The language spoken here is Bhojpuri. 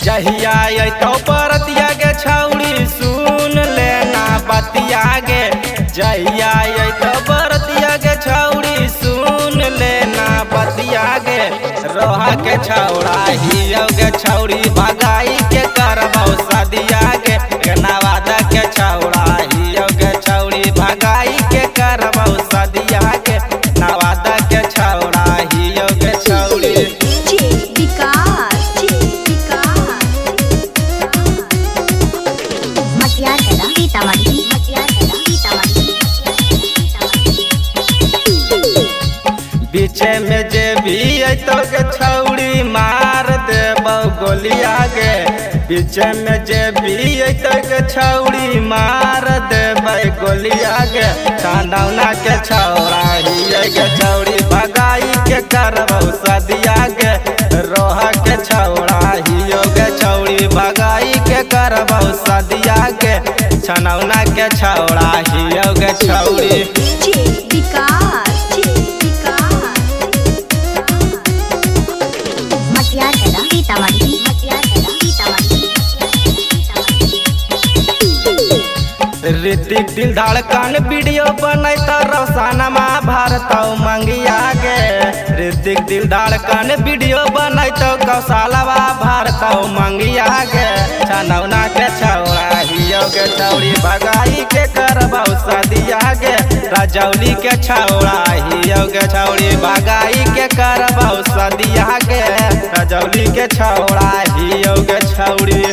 जहिया तो परतिया गे छौड़ी सुन लेना बतिया गे। जहिया तो परतिया गे छौड़ी सुन लेना बतिया गे। रोहा के छौड़ा हियो गे छौड़ी भगाई के करबौ सदिया गे। नवादा के छौड़ा हियो गे छौड़ी भगाई के करबौ सदिया गे। नवादा के छौड़ा हियो गे छौड़ी पीछे में जे भी तो के छौड़ी मार देबौ गोलिया गे। पीछे में जे भी तो के छौड़ी मार देबै गोलिया गे। छनौना के छौड़ा हिये गे छौड़ी भगाई के करबौ सदिया गे। रोहा के छौड़ा हियो गे छौड़ी भगाई के करबौ सदिया गे। छनौना के छौड़ा हियो गे छौड़ी ऋतिक दिल धड़कन वीडियो बनैत रोशनमा भारत मंगिया गे। ऋतिक दिल धड़कन वीडियो बनैत कौशलवा भारत मंगिया गे। छनौना के छौड़ा हियो गे छौड़ी भगाई के करबौ सदिया गे। रजौली के छौड़ा हियो गे छौड़ी भगाई के करबौ सदिया गे। रजौली के छौड़ा हियो गे छौड़ी।